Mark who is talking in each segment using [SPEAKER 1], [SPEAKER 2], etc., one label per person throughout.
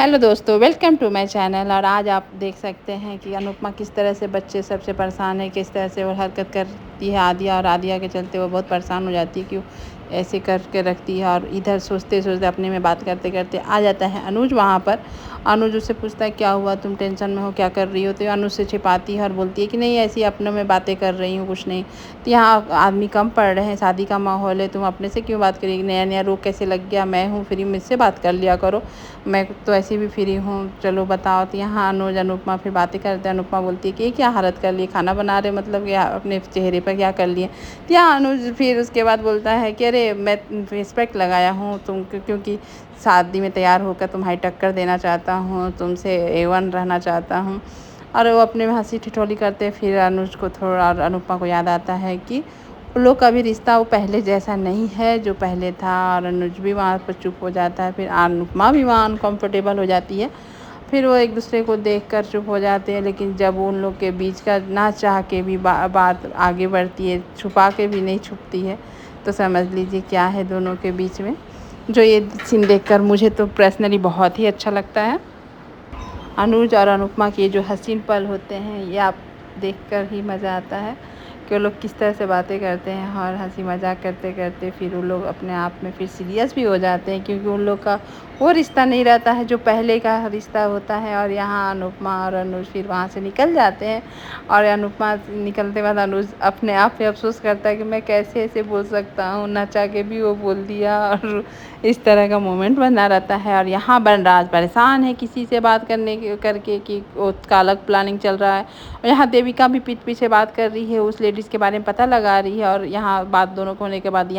[SPEAKER 1] Hello दोस्तों, welcome to my channel. और आज आप देख सकते हैं कि अनुपमा किस तरह से बच्चे सबसे परेशान है, किस तरह से वो हरकत करती है आदिया, और आदिया के चलते वो बहुत परेशान हो जाती है कि वो ऐसे करके रखती है। और इधर सोचते सोचते अपने में बात करते करते आ जाता है अनुज वहाँ पर। अनुज उससे पूछता है क्या हुआ, तुम टेंशन में हो, क्या कर रही हो। तो अनुज से छिपाती है और बोलती है कि नहीं, ऐसी अपनों में बातें कर रही हूँ, कुछ नहीं। तो यहाँ आदमी कम पड़ रहे हैं, शादी का माहौल है, तुम अपने से क्यों बात करेगी, नया नया रोग कैसे लग गया, मैं हूँ फ्री, मुझसे बात कर लिया करो, मैं तो ऐसे भी फ्री हूँ, चलो बताओ। तो यहाँ अनुज अनुपमा फिर बातें करते हैं। अनुपमा बोलती है कि ये क्या हालत कर लिए, खाना बना रहे, मतलब क्या अपने चेहरे पर क्या कर लिए। तो यहाँ अनुज फिर उसके बाद बोलता है कि अरे मैं फेस पैक लगाया हूँ क्योंकि शादी में तैयार होकर तुम्हारी टक्कर देना चाहता हूँ, तुमसे A1 रहना चाहता हूँ। और वो अपने में हंसी ठिठोली करते। फिर अनुज को थोड़ा और अनुपमा को याद आता है कि उन लोग का भी रिश्ता वो पहले जैसा नहीं है जो पहले था। और अनुज भी वहाँ पर चुप हो जाता है। फिर अनुपमा भी वहाँ अनकम्फर्टेबल हो जाती है। फिर वो एक दूसरे को देखकर चुप हो जाते हैं। लेकिन जब उन लोग के बीच का ना चाह के भी बात आगे बढ़ती है, छुपा के भी नहीं छुपती है, तो समझ लीजिए क्या है दोनों के बीच में। जो ये सीन देखकर मुझे तो पर्सनली बहुत ही अच्छा लगता है। अनुज और अनुपमा के जो हसीन पल होते हैं, ये आप देखकर ही मज़ा आता है कि वो लोग किस तरह से बातें करते हैं। और हंसी मजाक करते करते फिर वो लोग अपने आप में फिर सीरियस भी हो जाते हैं, क्योंकि उन लोग का वो रिश्ता नहीं रहता है जो पहले का रिश्ता होता है। और यहाँ अनुपमा और अनुज फिर वहाँ से निकल जाते हैं। और अनुपमा निकलते बाद अनुज अपने आप पे अफसोस करता है कि मैं कैसे ऐसे बोल सकता हूँ, ना चाह के भी वो बोल दिया। और इस तरह का मोमेंट बना रहता है। और यहाँ बनराज परेशान है किसी से बात करके कि उसका अलग प्लानिंग चल रहा है। और यहाँ देविका भी पीठ पीछे बात कर रही है, उस लेडीज़ के बारे में पता लगा रही है। और यहाँ बात दोनों को होने के बाद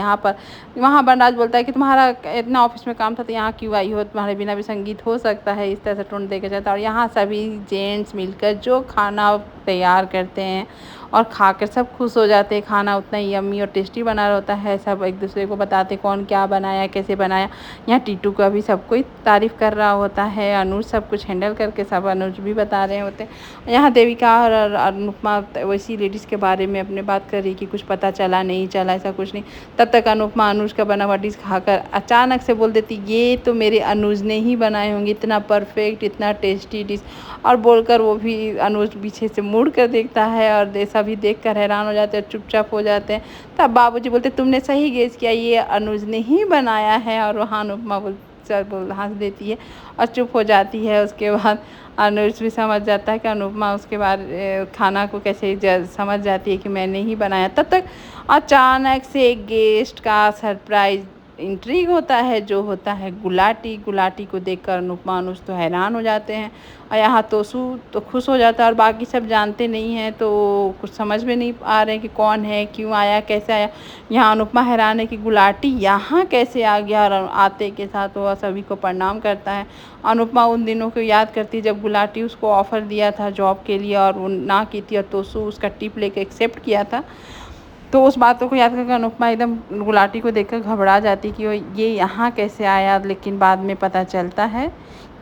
[SPEAKER 1] वहाँ बनराज बोलता है कि तुम्हारा इतना ऑफिस में काम था तो यहाँ क्यों आई हो, तुम्हारे बिना भी संगीत हो सकता है, इस तरह से टोन देकर जाता है। और यहाँ सभी जेंट्स मिलकर जो खाना तैयार करते हैं और खाकर सब खुश हो जाते हैं। खाना उतना यम्मी और टेस्टी बना होता है। सब एक दूसरे को बताते कौन क्या बनाया, कैसे बनाया। यहाँ टीटू का भी सब कोई तारीफ़ कर रहा होता है। अनुज सब कुछ हैंडल करके सब अनुज भी बता रहे होते हैं। यहाँ देविका और अनुपमा वैसी लेडीज़ के बारे में अपने बात कर रही कि कुछ पता चला नहीं चला, ऐसा कुछ नहीं। तब तक अनुपमा अनुज का बना हुआ डिश खाकर अचानक से बोल देती, ये तो मेरे अनुज ने ही बनाए होंगे, इतना परफेक्ट, इतना टेस्टी डिश। और बोलकर वो भी अनुज पीछे से मुड़ कर देखता है और सभी देखकर हैरान हो जाते हैं, चुपचाप हो जाते हैं। तब बाबूजी बोलते तुमने सही गेस किया, ये अनुज ने ही बनाया है। और वहाँ अनुपमा बोल हंस देती है और चुप हो जाती है। उसके बाद अनुज भी समझ जाता है कि अनुपमा उसके बाद खाना को कैसे समझ जाती है कि मैंने ही बनाया। तब तक अचानक से एक गेस्ट का सरप्राइज इंट्रीग होता है, जो होता है गुलाटी। गुलाटी को देखकर अनुपमा अनुज तो हैरान हो जाते हैं। और यहाँ तोसू तो खुश हो जाता है। और बाकी सब जानते नहीं हैं, तो कुछ समझ में नहीं आ रहे कि कौन है, क्यों आया, कैसे आया। यहाँ अनुपमा हैरान है कि गुलाटी यहाँ कैसे आ गया। और आते के साथ वो सभी को प्रणाम करता है। अनुपमा उन दिनों को याद करती है जब गुलाटी उसको ऑफ़र दिया था जॉब के लिए और वो ना की थी, और तोसू उसका टिप लेके एक्सेप्ट किया था। तो उस बातों को याद करके अनुपमा एकदम गुलाटी को देखकर घबरा जाती कि ये यहाँ कैसे आया। लेकिन बाद में पता चलता है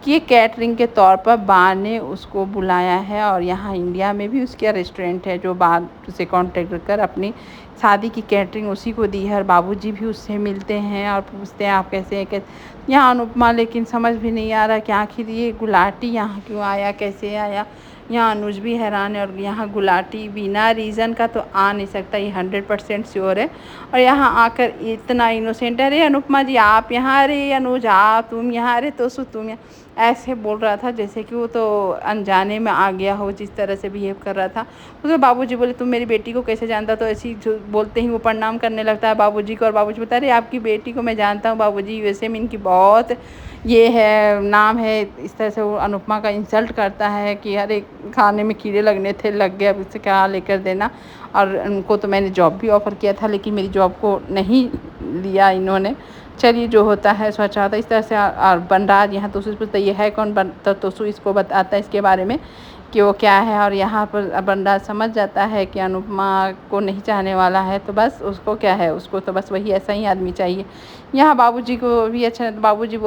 [SPEAKER 1] कि ये कैटरिंग के तौर पर बा ने उसको बुलाया है। और यहाँ इंडिया में भी उसका रेस्टोरेंट है, जो बा से कॉन्टेक्ट कर अपनी शादी की कैटरिंग उसी को दी है। और बाबूजी भी उससे मिलते हैं और पूछते हैं आप कैसे हैं, कैसे। यहाँ अनुपमा लेकिन समझ भी नहीं आ रहा कि आखिर ये गुलाटी यहाँ क्यों आया, कैसे आया। यहाँ अनुज भी हैरान है। और यहाँ गुलाटी बिना रीज़न का तो आ नहीं सकता, ये 100% श्योर है। और यहाँ आकर इतना इनोसेंट, अरे अनुपमा जी आप यहाँ, अरे अनुज तुम यहाँ, अरे तोसू तुम यहाँ, ऐसे बोल रहा था जैसे कि वो तो अनजाने में आ गया हो, जिस तरह से बिहेव कर रहा था। उसके बाबूजी बोले तुम मेरी बेटी को कैसे जानता, तो ऐसी जो बोलते ही वो प्रणाम करने लगता है बाबूजी को। और बाबूजी बता रहे आपकी बेटी को मैं जानता हूँ बाबूजी, यूएसए में इनकी बहुत ये है, नाम है। इस तरह से वो अनुपमा का इंसल्ट करता है कि अरे खाने में कीड़े लगने थे, लग गए, अब इससे क्या लेकर देना। और उनको तो मैंने जॉब भी ऑफ़र किया था, लेकिन मेरी जॉब को नहीं लिया इन्होंने। चलिए जो होता है सो अच्छा होता है। इस तरह से और बनराज यहाँ तोसू से पूछता ये है कौन, तो तोसू इसको बताता है इसके बारे में कि वो क्या है। और यहाँ पर बनराज समझ जाता है कि अनुपमा को नहीं चाहने वाला है, तो बस उसको क्या है, उसको तो बस वही ऐसा ही आदमी चाहिए यहाँ बाबूजी को भी अच्छा, बाबूजी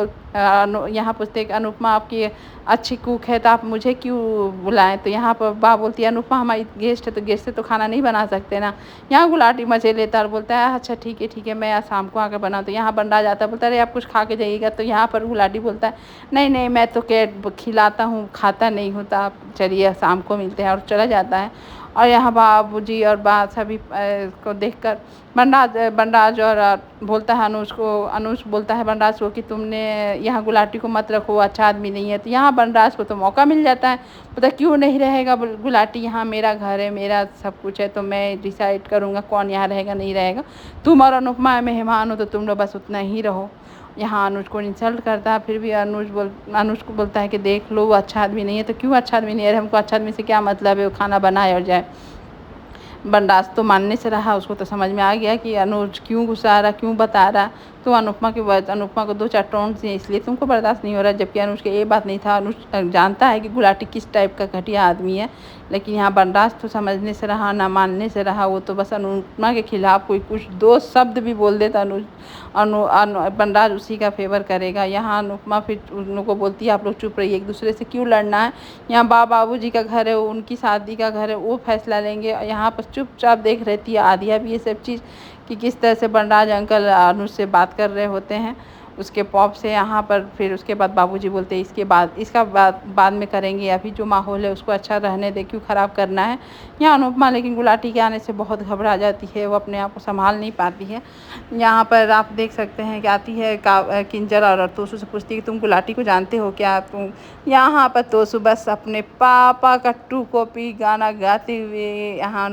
[SPEAKER 1] यहाँ पूछते हैं कि अनुपमा आपकी अच्छी कुक है तो आप मुझे क्यों बुलाएं। तो यहाँ पर बोलती है अनुपमा हमारी गेस्ट है तो गेस्ट से तो खाना नहीं बना सकते ना। यहाँ गुलाटी मजे लेता है और बोलता है अच्छा ठीक है मैं आज शाम को आकर बनाऊँ। तो यहाँ बंडा जाता है, बोलता है अरे आप कुछ खा के जाइएगा। तो यहाँ पर गुलाटी बोलता है नहीं मैं तो खिलाता हूँ, खाता नहीं होता, आप चलिए शाम को मिलते हैं, और चला जाता है। और यहाँ बाबूजी और सभी को देखकर बंडाज और बोलता है अनुज बोलता है बंडाज को कि तुमने यहाँ गुलाटी को मत रखो, अच्छा आदमी नहीं है। तो यहाँ बंडाज को तो मौका मिल जाता है, पता क्यों नहीं रहेगा गुलाटी, यहाँ मेरा घर है, मेरा सब कुछ है, तो मैं डिसाइड करूँगा कौन यहाँ रहेगा नहीं रहेगा। तुम और अनुपमा मेहमान हो तो तुम लोग बस उतना ही रहो। यहाँ अनुज को इंसल्ट करता है, फिर भी अनुज को बोलता है कि देख लो वो अच्छा आदमी नहीं है। तो क्यों अच्छा आदमी नहीं है, हमको अच्छा आदमी से क्या मतलब है, वो खाना बनाए और जाए। बंडास तो मानने से रहा, उसको तो समझ में आ गया कि अनुज क्यों गुस्सा आ रहा, क्यों बता रहा। तो अनुपमा को 2-4 टोन्ट दिए, इसलिए तुमको बर्दाश्त नहीं हो रहा। जबकि अनुज के ये बात नहीं था, अनुज जानता है कि गुलाटी किस टाइप का घटिया आदमी है। लेकिन यहाँ बंडास तो समझने से रहा, ना मानने से रहा। वो तो बस अनुपमा के खिलाफ कोई कुछ 2 शब्द भी बोल देता बंडास उसी का फेवर करेगा। यहाँ अनुपमा फिर उन लोगों को बोलती है आप लोग चुप रहिए, एक दूसरे से क्यों लड़ना है। यहाँ बाबूजी का घर है, उनकी शादी का घर है, वो फैसला लेंगे। यहाँ पर चुपचाप देख रहती है आदिया भी ये सब चीज़ कि किस तरह से बंडाज अंकल अनुज से बात कर रहे होते हैं, उसके पॉप से। यहाँ पर फिर उसके बाद बाबूजी बोलते हैं इसका बाद में करेंगे, अभी जो माहौल है उसको अच्छा रहने दे, क्यों ख़राब करना है। यहाँ अनुपमा लेकिन गुलाटी के आने से बहुत घबरा जाती है, वो अपने आप को संभाल नहीं पाती है। यहाँ पर आप देख सकते हैं कि आती है किंजल और तोसू से पूछती है कि तुम गुलाटी को जानते हो क्या। तुम यहाँ पर तोसू बस अपने पापा का 2 कॉपी गाना गाते हुए यहाँ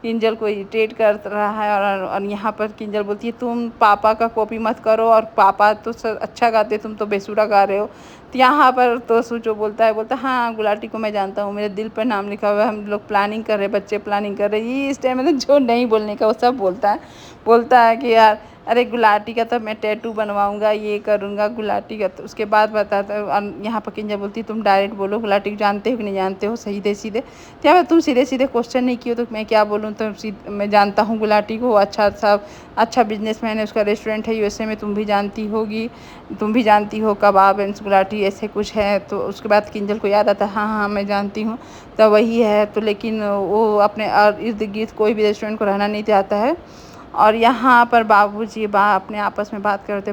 [SPEAKER 1] किंजल को इरिटेट कर रहा है। और यहाँ पर किंजल बोलती है तुम पापा का कॉपी मत करो, और पापा तो अच्छा गाते, तुम तो बेसुरा गा रहे हो। तो यहाँ पर तोसू जो बोलता है हाँ गुलाटी को मैं जानता हूँ, मेरे दिल पर नाम लिखा हुआ है, हम लोग प्लानिंग कर रहे हैं, बच्चे प्लानिंग कर रहे हैं। ये इस टाइम में जो नहीं बोलने का वो सब बोलता है कि यार अरे गुलाटी का तो मैं टैटू बनवाऊंगा, ये करूंगा गुलाटी का। तो उसके बाद बताता है यहाँ पर किंजल बोलती तुम डायरेक्ट बोलो गुलाटी को जानते हो कि नहीं जानते हो, सीधे तो यहाँ तुम सीधे क्वेश्चन नहीं किए तो मैं क्या बोलूँ। तो मैं जानता हूँ गुलाटी को, अच्छा बिजनेसमैन है, उसका रेस्टोरेंट है यूएसए में, तुम भी जानती हो कबाब एंड गुलाटी ऐसे कुछ है। तो उसके बाद किंजल को याद आता है हाँ मैं जानती हूँ, तो वही है। तो लेकिन वो अपने इर्द गिर्द कोई भी रेस्टोरेंट को रहना नहीं चाहता है। और यहाँ पर बाबूजी अपने आपस में बात करते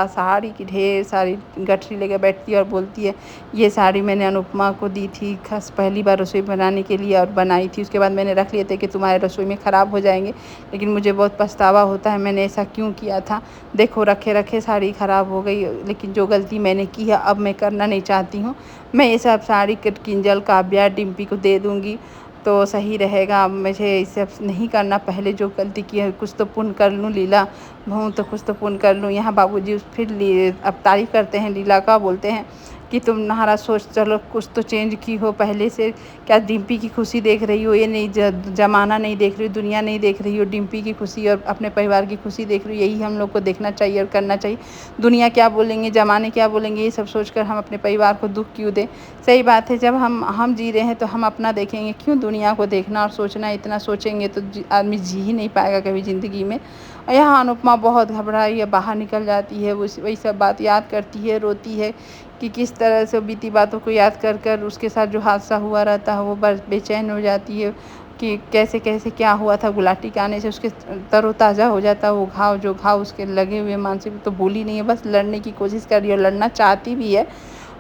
[SPEAKER 1] साड़ी की ढेर सारी गठरी लेकर बैठती है और बोलती है ये साड़ी मैंने अनुपमा को दी थी खास पहली बार रसोई बनाने के लिए, और बनाई थी, उसके बाद मैंने रख लिए थे कि तुम्हारे रसोई में ख़राब हो जाएंगे, लेकिन मुझे बहुत पछतावा होता है मैंने ऐसा क्यों किया था। देखो रखे साड़ी ख़राब हो गई, लेकिन जो गलती मैंने की है अब मैं करना नहीं चाहती हूँ। मैं ये सब साड़ी किंजल काव्या डिम्पी को दे दूँगी तो सही रहेगा, मुझे ये सब नहीं करना। पहले जो गलती की है कुछ तो पुण्य कर लूँ, लीला भूँ तो कुछ तो पुण्य कर लूँ। यहाँ बाबूजी फिर अब तारीफ़ करते हैं लीला का, बोलते हैं कि तुम्हारा सोच चलो कुछ तो चेंज की हो पहले से। क्या डिम्पी की खुशी देख रही हो, ये नहीं ज़माना नहीं देख रही हो, दुनिया नहीं देख रही हो, डिम्पी की खुशी और अपने परिवार की खुशी देख रही हो। यही हम लोग को देखना चाहिए और करना चाहिए। दुनिया क्या बोलेंगे, ज़माने क्या बोलेंगे, ये सब सोचकर हम अपने परिवार को दुख क्यों दें। सही बात है, जब हम जी रहे हैं तो हम अपना देखेंगे, क्यों दुनिया को देखना और सोचना। इतना सोचेंगे तो आदमी जी ही नहीं पाएगा कभी ज़िंदगी में। और यहाँ अनुपमा बहुत घबराई है, बाहर निकल जाती है, वही सब बात याद करती है, रोती है कि किस तरह से बीती बातों को याद कर उसके साथ जो हादसा हुआ रहता है वो बेचैन हो जाती है कि कैसे क्या हुआ था। गुलाटी के आने से उसके तरोताज़ा हो जाता है वो घाव उसके लगे हुए मानसिक तो भूली नहीं है, बस लड़ने की कोशिश कर रही है और लड़ना चाहती भी है।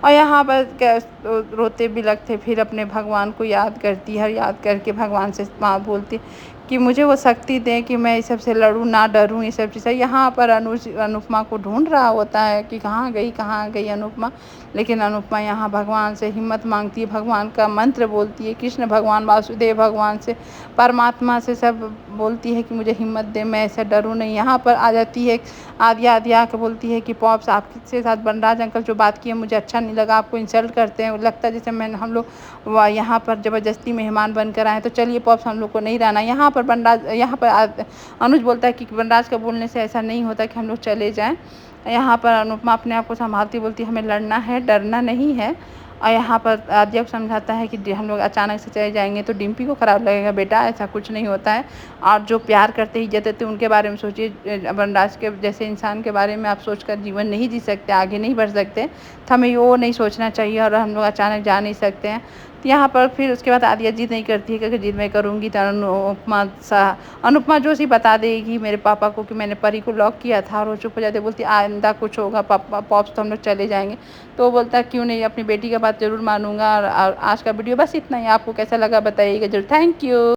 [SPEAKER 1] और यहाँ पर रोते बिलखते फिर अपने भगवान को याद करती है, याद करके भगवान से माँ बोलती कि मुझे वो शक्ति दें कि मैं इस सब से लड़ूँ, ना डरूँ, ये सब चीज़ें। यहाँ पर अनुपमा को ढूंढ रहा होता है कि कहाँ गई अनुपमा। लेकिन अनुपमा यहाँ भगवान से हिम्मत मांगती है, भगवान का मंत्र बोलती है, कृष्ण भगवान वासुदेव भगवान से, परमात्मा से सब बोलती है कि मुझे हिम्मत दे, मैं ऐसे डरूँ नहीं। यहाँ पर आ जाती है आदिया के बोलती है कि पॉप्स आपके साथ बनराज अंकल जो बात किए मुझे अच्छा नहीं लगा, आपको इंसल्ट करते हैं, लगता है जैसे हम लोग यहाँ पर ज़बरदस्ती मेहमान बनकर आए, तो चलिए पॉप्स हम लोग को नहीं रहना। यहाँ पर अनुज बोलता है कि बनराज का बोलने से ऐसा नहीं होता कि हम लोग चले जाएं। यहाँ पर अनुपमा अपने आप को संभालती बोलती हमें लड़ना है, डरना नहीं है। और यहाँ पर आदित्य को समझाता है कि हम लोग अचानक से चले जाएंगे तो डिम्पी को ख़राब लगेगा, बेटा ऐसा कुछ नहीं होता है। और जो प्यार करते इज्जत देते उनके बारे में सोचिए, वनराज के जैसे इंसान के बारे में आप सोचकर जीवन नहीं जी सकते, आगे नहीं बढ़ सकते, तो हमें वो नहीं सोचना चाहिए और हम लोग अचानक जा नहीं सकते हैं। तो यहाँ पर फिर उसके बाद आदित्य जिद नहीं करती है, क्योंकि जिद मैं करूँगी तो अनुपमा जोशी बता देगी मेरे पापा को कि मैंने परी को लॉक किया था, और वो चुप हो जाती है, बोलती आइंदा कुछ होगा पापा पॉप्स तो हम लोग चले जाएंगे। तो वो बोलता है क्यों नहीं, अपनी बेटी का बात ज़रूर मानूंगा। और आज का वीडियो बस इतना ही, आपको कैसा लगा बताइएगा जरूर। Thank you.